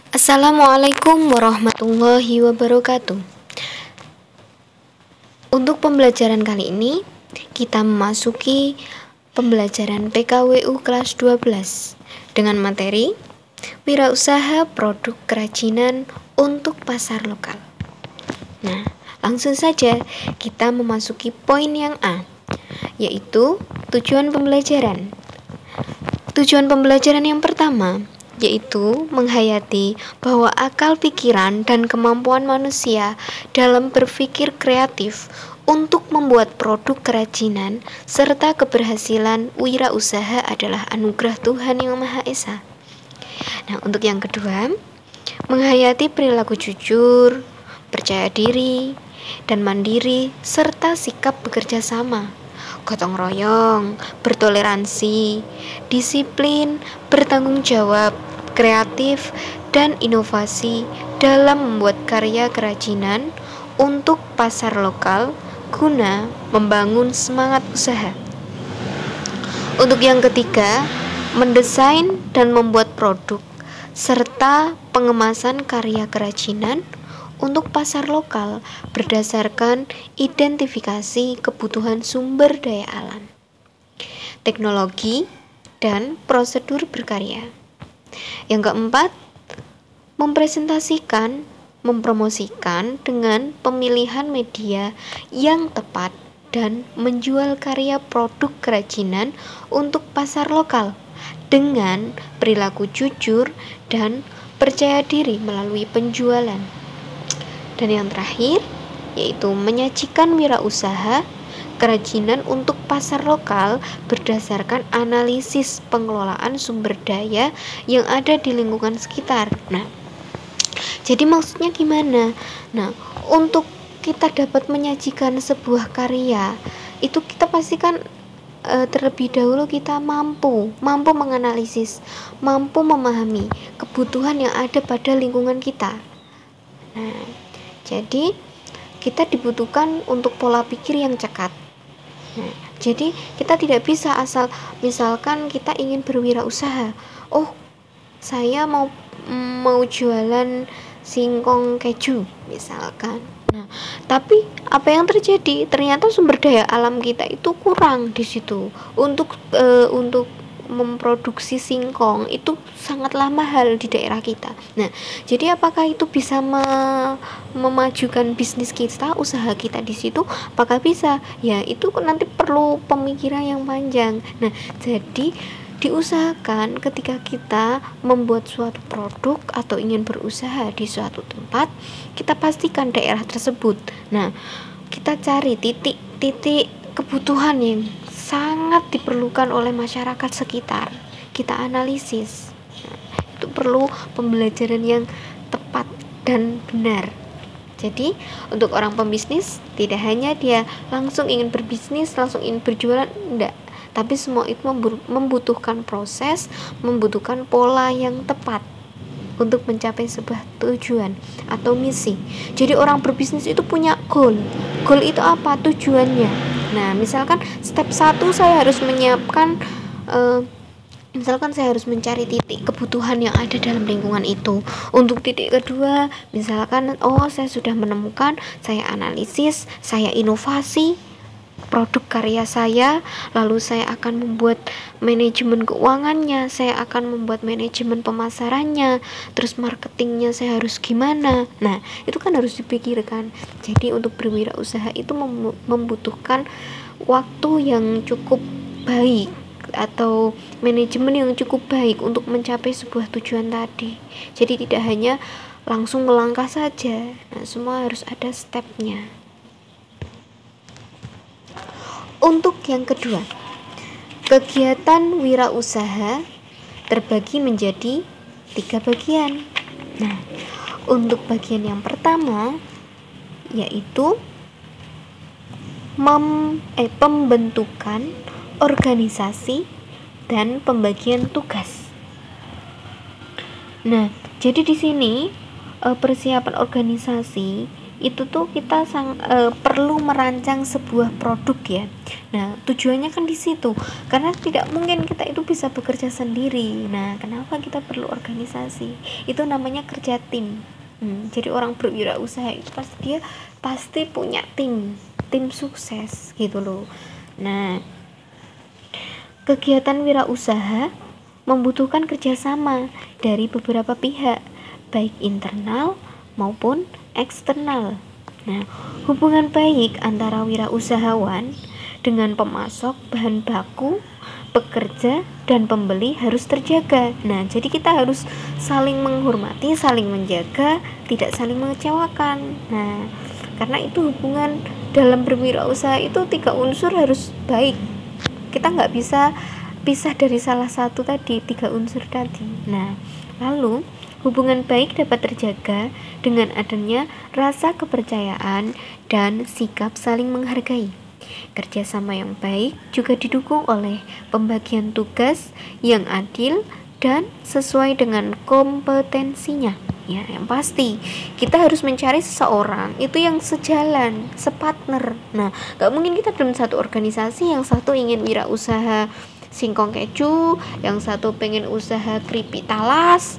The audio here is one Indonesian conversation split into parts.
Assalamualaikum warahmatullahi wabarakatuh. Untuk pembelajaran kali ini, kita memasuki pembelajaran PKWU kelas 12 dengan materi Wirausaha Produk Kerajinan untuk Pasar Lokal. Nah, langsung saja kita memasuki poin yang A, yaitu tujuan pembelajaran. Tujuan pembelajaran yang pertama yaitu menghayati bahwa akal pikiran dan kemampuan manusia dalam berpikir kreatif untuk membuat produk kerajinan serta keberhasilan wirausaha adalah anugerah Tuhan Yang Maha Esa. Nah, untuk yang kedua, menghayati perilaku jujur, percaya diri, dan mandiri serta sikap bekerja sama, gotong royong, bertoleransi, disiplin, bertanggung jawab, kreatif, dan inovasi dalam membuat karya kerajinan untuk pasar lokal guna membangun semangat usaha. Untuk yang ketiga, mendesain dan membuat produk serta pengemasan karya kerajinan untuk pasar lokal berdasarkan identifikasi kebutuhan sumber daya alam, teknologi, dan prosedur berkarya. Yang keempat, mempresentasikan, mempromosikan dengan pemilihan media yang tepat dan menjual karya produk kerajinan untuk pasar lokal dengan perilaku jujur dan percaya diri melalui penjualan. Dan yang terakhir, yaitu menyajikan wirausaha kerajinan untuk pasar lokal berdasarkan analisis pengelolaan sumber daya yang ada di lingkungan sekitar. Nah, jadi maksudnya gimana? Nah, untuk kita dapat menyajikan sebuah karya, itu kita pastikan terlebih dahulu kita mampu menganalisis, mampu memahami kebutuhan yang ada pada lingkungan kita. Nah, jadi kita dibutuhkan untuk pola pikir yang cekat. Nah, jadi kita tidak bisa asal misalkan kita ingin berwirausaha. Oh, saya mau jualan singkong keju misalkan. Nah, tapi apa yang terjadi? Ternyata sumber daya alam kita itu kurang di situ. Untuk memproduksi singkong itu sangatlah mahal di daerah kita. Nah, jadi apakah itu bisa memajukan bisnis kita, usaha kita di situ? Apakah bisa? Ya, itu nanti perlu pemikiran yang panjang. Nah, jadi diusahakan ketika kita membuat suatu produk atau ingin berusaha di suatu tempat, kita pastikan daerah tersebut. Nah, kita cari titik-titik kebutuhan yang sangat diperlukan oleh masyarakat sekitar, kita analisis. Itu perlu pembelajaran yang tepat dan benar. Jadi untuk orang pembisnis tidak hanya dia langsung ingin berbisnis, langsung ingin berjualan, enggak, tapi semua itu membutuhkan proses, membutuhkan pola yang tepat untuk mencapai sebuah tujuan atau misi. Jadi orang berbisnis itu punya goal itu apa? Tujuannya. Nah, misalkan step 1 saya harus menyiapkan misalkan saya harus mencari titik kebutuhan yang ada dalam lingkungan itu. Untuk titik kedua, misalkan saya sudah menemukan, saya analisis, saya inovasi produk karya saya, lalu saya akan membuat manajemen keuangannya, saya akan membuat manajemen pemasarannya, terus marketingnya saya harus gimana. Nah, itu kan harus dipikirkan. Jadi untuk berwirausaha itu membutuhkan waktu yang cukup baik atau manajemen yang cukup baik untuk mencapai sebuah tujuan tadi. Jadi tidak hanya langsung melangkah saja. Nah, semua harus ada stepnya. Untuk yang kedua, kegiatan wirausaha terbagi menjadi 3 bagian. Nah, untuk bagian yang pertama yaitu pembentukan organisasi dan pembagian tugas. Nah, jadi di sini persiapan organisasi itu tuh kita perlu merancang sebuah produk ya. Nah, tujuannya kan di situ. Karena tidak mungkin kita itu bisa bekerja sendiri. Nah, kenapa kita perlu organisasi? Itu namanya kerja tim. Jadi orang berwirausaha itu dia pasti punya tim sukses gitu loh. Nah, kegiatan wirausaha membutuhkan kerjasama dari beberapa pihak, baik internal maupun eksternal. Nah, hubungan baik antara wirausahawan dengan pemasok bahan baku, pekerja, dan pembeli harus terjaga. Nah, jadi kita harus saling menghormati, saling menjaga, tidak saling mengecewakan. Nah, karena itu hubungan dalam berwirausaha itu 3 unsur harus baik. Kita nggak bisa pisah dari salah satu tadi, 3 unsur tadi. Nah, lalu hubungan baik dapat terjaga dengan adanya rasa kepercayaan dan sikap saling menghargai. Kerjasama yang baik juga didukung oleh pembagian tugas yang adil dan sesuai dengan kompetensinya. Ya, yang pasti kita harus mencari seseorang itu yang sejalan, separtner. Nah, gak mungkin kita dalam satu organisasi yang satu ingin wirausaha singkong keju, yang satu pengen usaha keripik talas.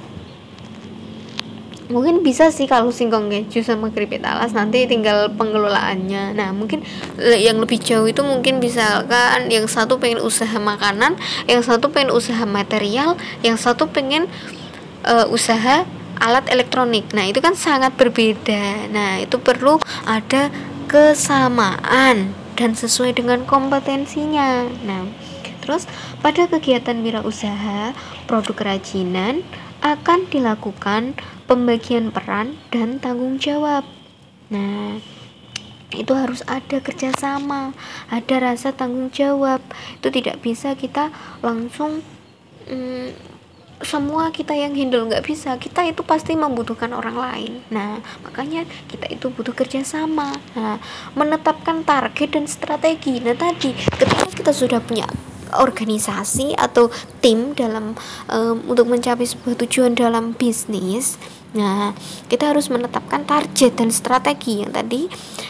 Mungkin bisa sih kalau singkong keju sama keripik talas, nanti tinggal pengelolaannya. Nah, mungkin yang lebih jauh itu mungkin misalkan yang satu pengen usaha makanan, yang satu pengen usaha material, yang satu pengen usaha alat elektronik. Nah, itu kan sangat berbeda. Nah, itu perlu ada kesamaan dan sesuai dengan kompetensinya. Nah, terus pada kegiatan wirausaha, produk kerajinan akan dilakukan pembagian peran dan tanggung jawab. Nah, itu harus ada kerjasama, ada rasa tanggung jawab. Itu tidak bisa kita langsung semua kita yang handle, nggak bisa. Kita itu pasti membutuhkan orang lain. Nah, makanya kita itu butuh kerjasama. Nah, menetapkan target dan strategi. Nah, tadi ketika kita sudah punya organisasi atau tim dalam untuk mencapai sebuah tujuan dalam bisnis, nah kita harus menetapkan target dan strategi. Yang tadi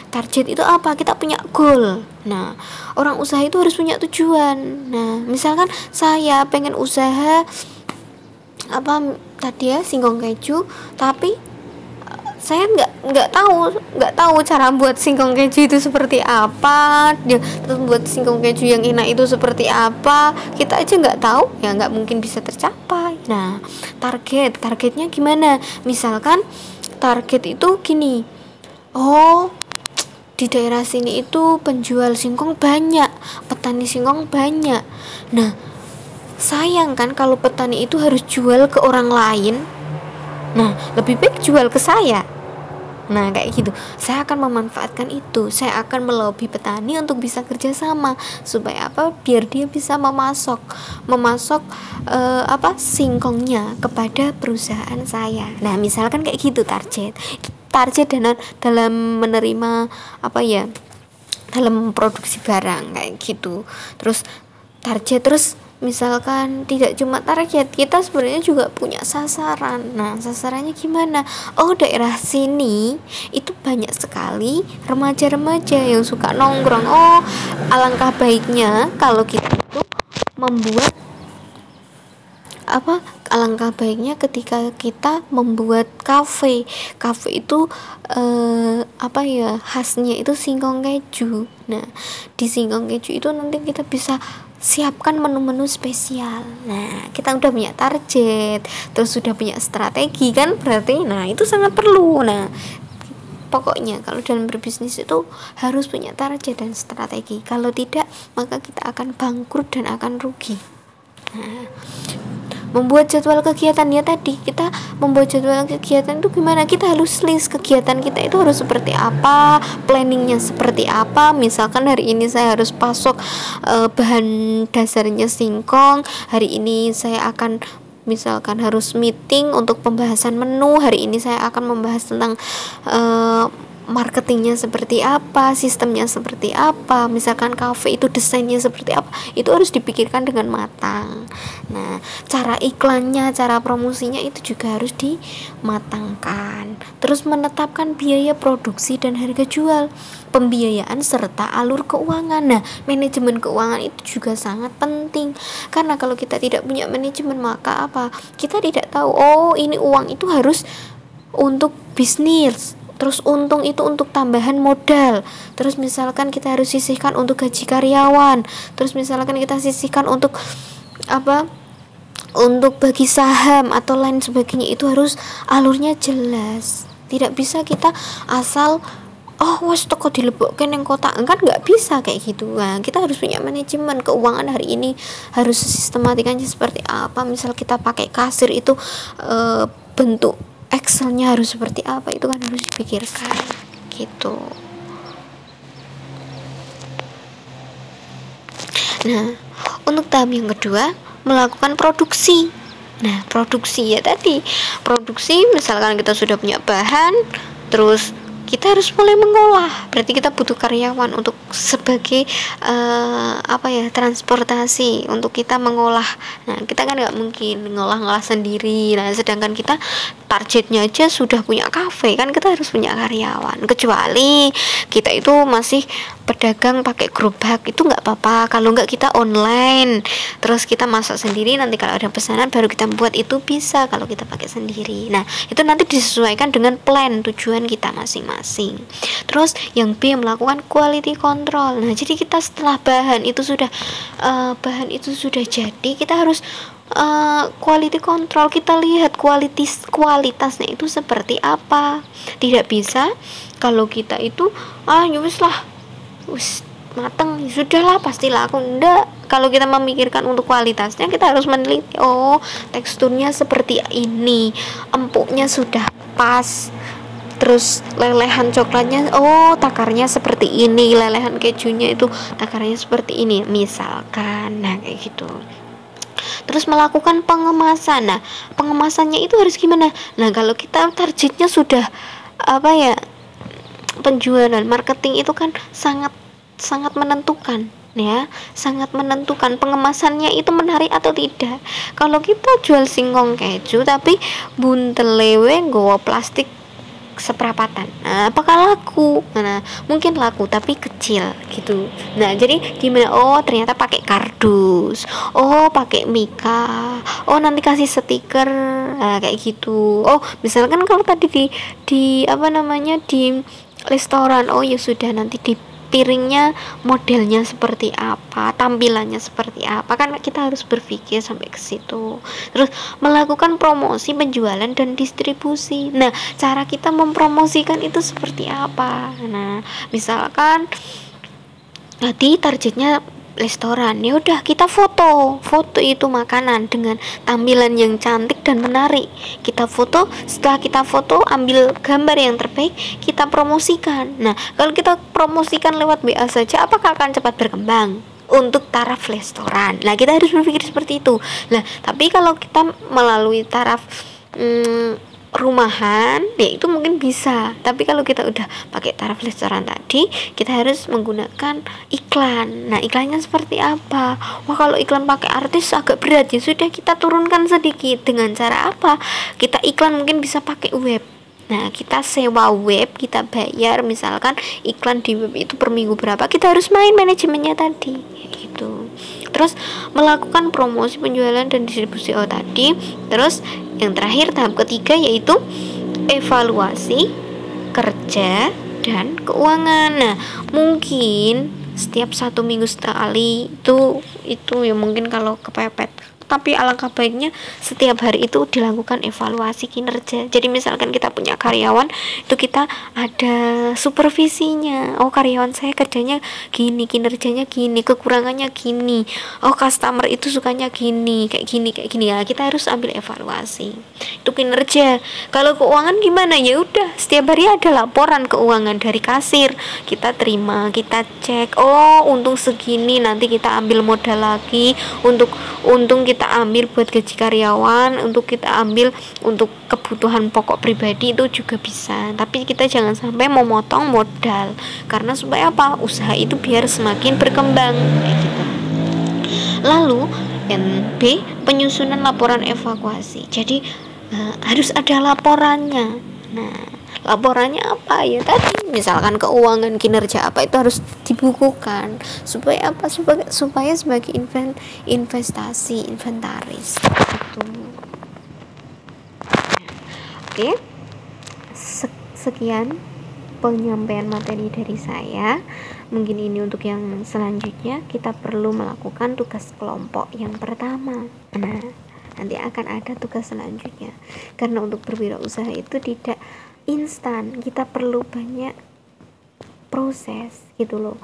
target itu apa? Kita punya goal. Nah, orang usaha itu harus punya tujuan. Nah, misalkan saya pengen usaha apa tadi ya, singkong keju, tapi saya nggak tahu cara buat singkong keju itu seperti apa, terus buat singkong keju yang enak itu seperti apa, kita aja nggak tahu, ya nggak mungkin bisa tercapai. Nah, targetnya gimana? Misalkan target itu gini, oh di daerah sini itu penjual singkong banyak, petani singkong banyak. Nah, sayang kan kalau petani itu harus jual ke orang lain. Nah, lebih baik jual ke saya. Nah, kayak gitu. Saya akan memanfaatkan itu. Saya akan melobi petani untuk bisa kerjasama. Supaya apa? Biar dia bisa memasok singkongnya kepada perusahaan saya. Nah, misalkan kayak gitu target dalam menerima dalam produksi barang kayak gitu. Terus misalkan tidak cuma target, kita sebenarnya juga punya sasaran. Nah, sasarannya gimana? Oh, daerah sini itu banyak sekali remaja-remaja yang suka nongkrong. Oh, alangkah baiknya kalau kita itu ketika kita membuat kafe itu khasnya itu singkong keju. Nah, di singkong keju itu nanti kita bisa siapkan menu-menu spesial. Nah, kita udah punya target, terus sudah punya strategi kan, berarti nah itu sangat perlu. Nah, pokoknya kalau dalam berbisnis itu harus punya target dan strategi. Kalau tidak, maka kita akan bangkrut dan akan rugi. Nah, membuat jadwal kegiatan ya tadi, kita membuat jadwal kegiatan itu gimana? Kita harus list kegiatan kita itu harus seperti apa, planningnya seperti apa. Misalkan hari ini saya harus pasok bahan dasarnya singkong, hari ini saya akan misalkan harus meeting untuk pembahasan menu, hari ini saya akan membahas tentang marketingnya seperti apa, sistemnya seperti apa, misalkan kafe itu desainnya seperti apa, itu harus dipikirkan dengan matang. Nah, cara iklannya, cara promosinya itu juga harus dimatangkan. Terus menetapkan biaya produksi dan harga jual, pembiayaan serta alur keuangan. Nah, manajemen keuangan itu juga sangat penting, karena kalau kita tidak punya manajemen, maka apa? Kita tidak tahu, oh ini uang itu harus untuk bisnis, terus untung itu untuk tambahan modal, terus misalkan kita harus sisihkan untuk gaji karyawan, terus misalkan kita sisihkan untuk apa, untuk bagi saham atau lain sebagainya. Itu harus alurnya jelas, tidak bisa kita asal wes toko dilebokke ning kotak, kan nggak bisa kayak gitu. Nah, kita harus punya manajemen keuangan hari ini, harus sistematikanya seperti apa. Misal kita pakai kasir itu bentuk Excelnya harus seperti apa, itu kan harus dipikirkan gitu. Nah, untuk tahap yang kedua, melakukan produksi. Nah, produksi ya tadi, produksi misalkan kita sudah punya bahan, terus kita harus mulai mengolah. Berarti kita butuh karyawan untuk sebagai transportasi untuk kita mengolah. Nah, kita kan nggak mungkin ngolah sendiri. Nah, sedangkan kita targetnya aja sudah punya kafe, kan kita harus punya karyawan. Kecuali kita itu masih pedagang pakai gerobak, itu nggak apa-apa. Kalau nggak kita online, terus kita masak sendiri, nanti kalau ada pesanan baru kita buat, itu bisa kalau kita pakai sendiri. Nah, itu nanti disesuaikan dengan plan tujuan kita masing-masing. Terus yang B, melakukan quality control. Nah, jadi kita setelah bahan itu sudah jadi, kita harus quality control. Kita lihat kualitasnya itu seperti apa. Tidak bisa kalau kita itu wis mateng, sudahlah pasti laku. Enggak, kalau kita memikirkan untuk kualitasnya, kita harus meneliti. Oh, teksturnya seperti ini, empuknya sudah pas, terus lelehan coklatnya, oh takarnya seperti ini, lelehan kejunya itu takarnya seperti ini misalkan. Nah, kayak gitu. Terus melakukan pengemasan. Nah, pengemasannya itu harus gimana? Nah, kalau kita targetnya sudah penjualan, marketing itu kan sangat menentukan, ya, sangat menentukan pengemasannya itu menarik atau tidak. Kalau kita jual singkong keju tapi buntelewe nggawa plastik seperapatan, nah, apakah laku? Nah, mungkin laku tapi kecil gitu. Nah, jadi gimana? Oh, ternyata pakai kardus, oh pakai mika, oh nanti kasih stiker, nah, kayak gitu. Oh, misalkan kalau tadi di restoran, oh ya sudah, nanti di piringnya modelnya seperti apa, tampilannya seperti apa, kan kita harus berpikir sampai ke situ. Terus melakukan promosi, penjualan dan distribusi. Nah, cara kita mempromosikan itu seperti apa? Nah, misalkan tadi targetnya restoran, ya udah kita foto itu makanan dengan tampilan yang cantik dan menarik. Kita foto, setelah kita foto ambil gambar yang terbaik, kita promosikan. Nah, kalau kita promosikan lewat WA saja, apakah akan cepat berkembang? Untuk taraf restoran, nah kita harus berpikir seperti itu. Nah, tapi kalau kita melalui taraf rumahan, ya itu mungkin bisa. Tapi kalau kita udah pakai taraf restoran tadi, kita harus menggunakan iklan. Nah, iklannya seperti apa? Wah, kalau iklan pakai artis agak berat, ya sudah kita turunkan sedikit. Dengan cara apa? Kita iklan mungkin bisa pakai web. Nah, kita sewa web, kita bayar, misalkan iklan di web itu per minggu berapa, kita harus main manajemennya tadi, gitu. Terus melakukan promosi, penjualan dan distribusi tadi. Terus yang terakhir, tahap ketiga, yaitu evaluasi kerja dan keuangan. Nah, mungkin setiap 1 minggu sekali itu ya mungkin kalau kepepet, tapi alangkah baiknya setiap hari itu dilakukan evaluasi kinerja. Jadi misalkan kita punya karyawan, itu kita ada supervisinya. Oh, karyawan saya kerjanya gini, kinerjanya gini, kekurangannya gini. Oh, customer itu sukanya gini, kayak gini ya. Kita harus ambil evaluasi. Itu kinerja. Kalau keuangan gimana? Ya udah, setiap hari ada laporan keuangan dari kasir. Kita terima, kita cek. Oh, untung segini, nanti kita ambil modal lagi. Untung kita kita ambil buat gaji karyawan, untuk kita ambil untuk kebutuhan pokok pribadi itu juga bisa. Tapi kita jangan sampai memotong modal, karena supaya apa, usaha itu biar semakin berkembang kayak gitu. Lalu yang B, penyusunan laporan evakuasi. Jadi harus ada laporannya. Nah, laporannya apa ya tadi, misalkan keuangan, kinerja apa, itu harus dibukukan supaya apa, supaya sebagai investasi, inventaris gitu. Oke, sekian penyampaian materi dari saya. Mungkin ini untuk yang selanjutnya kita perlu melakukan tugas kelompok yang pertama. Nah, nanti akan ada tugas selanjutnya, karena untuk berwirausaha itu tidak instan, kita perlu banyak proses gitu loh.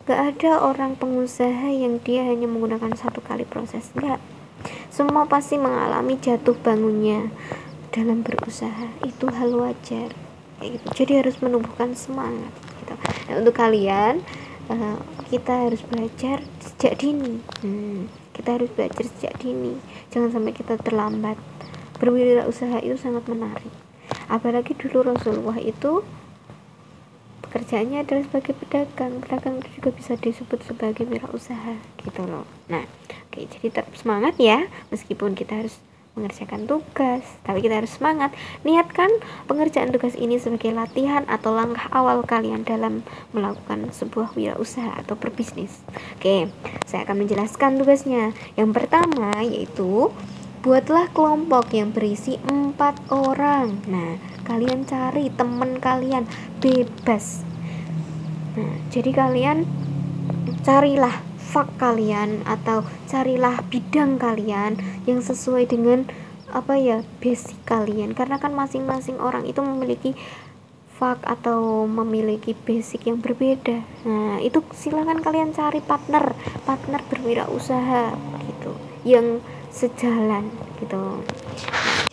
Gak ada orang pengusaha yang dia hanya menggunakan satu kali proses, enggak. Semua pasti mengalami jatuh bangunnya dalam berusaha, itu hal wajar kayak gitu. Jadi harus menumbuhkan semangat gitu. Nah, untuk kalian kita harus belajar sejak dini. Kita harus belajar sejak dini, jangan sampai kita terlambat. Berwirausaha itu sangat menarik. Apalagi dulu Rasulullah itu pekerjaannya adalah sebagai pedagang itu juga bisa disebut sebagai wirausaha gitu loh. Nah, oke, jadi tetap semangat ya, meskipun kita harus mengerjakan tugas, tapi kita harus semangat. Niatkan pengerjaan tugas ini sebagai latihan atau langkah awal kalian dalam melakukan sebuah wirausaha atau berbisnis. Oke, saya akan menjelaskan tugasnya. Yang pertama yaitu buatlah kelompok yang berisi 4 orang. Nah, kalian cari teman kalian, bebas. Nah, jadi kalian carilah fak kalian atau carilah bidang kalian yang sesuai dengan basic kalian, karena kan masing-masing orang itu memiliki fak atau memiliki basic yang berbeda. Nah, itu silakan kalian cari partner berwirausaha gitu yang sejalan gitu.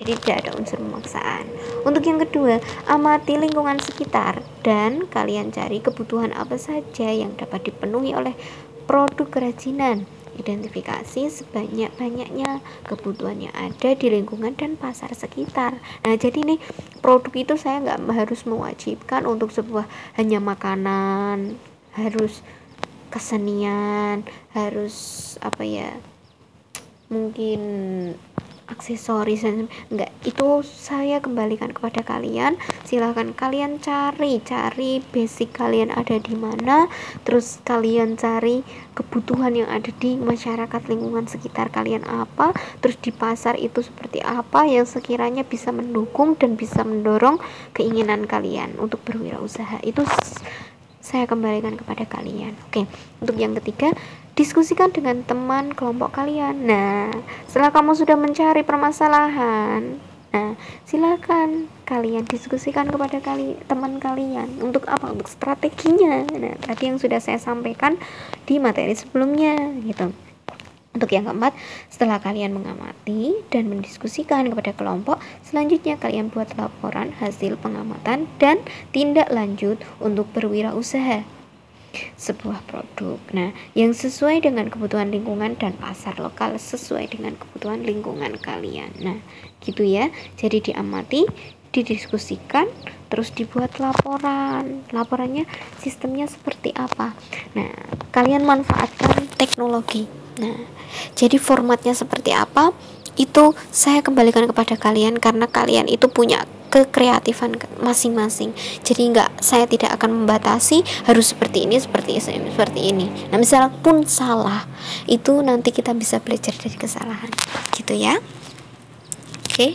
Jadi tidak ada unsur pemaksaan. Untuk yang kedua, amati lingkungan sekitar dan kalian cari kebutuhan apa saja yang dapat dipenuhi oleh produk kerajinan. Identifikasi sebanyak-banyaknya kebutuhan yang ada di lingkungan dan pasar sekitar. Nah, jadi nih produk itu saya nggak harus mewajibkan untuk sebuah hanya makanan, harus kesenian, harus mungkin aksesoris, enggak, itu saya kembalikan kepada kalian. Silahkan kalian cari basic kalian ada di mana, terus kalian cari kebutuhan yang ada di masyarakat lingkungan sekitar kalian apa, terus di pasar itu seperti apa yang sekiranya bisa mendukung dan bisa mendorong keinginan kalian untuk berwirausaha. Itu saya kembalikan kepada kalian. Oke, untuk yang ketiga, diskusikan dengan teman kelompok kalian. Nah, setelah kamu sudah mencari permasalahan, silakan kalian diskusikan kepada teman kalian. Untuk apa? Untuk strateginya. Nah, tadi yang sudah saya sampaikan di materi sebelumnya gitu. Untuk yang keempat, setelah kalian mengamati dan mendiskusikan kepada kelompok, selanjutnya kalian buat laporan hasil pengamatan dan tindak lanjut untuk berwirausaha sebuah produk. Nah, yang sesuai dengan kebutuhan lingkungan dan pasar lokal sesuai dengan kebutuhan lingkungan kalian. Nah, gitu ya. Jadi diamati, didiskusikan, terus dibuat laporan. Laporannya sistemnya seperti apa? Nah, kalian manfaatkan teknologi. Nah, jadi formatnya seperti apa? Itu saya kembalikan kepada kalian, karena kalian itu punya kekreatifan masing-masing. Jadi saya tidak akan membatasi harus seperti ini. Nah, misalnya pun salah, itu nanti kita bisa belajar dari kesalahan gitu ya. Oke.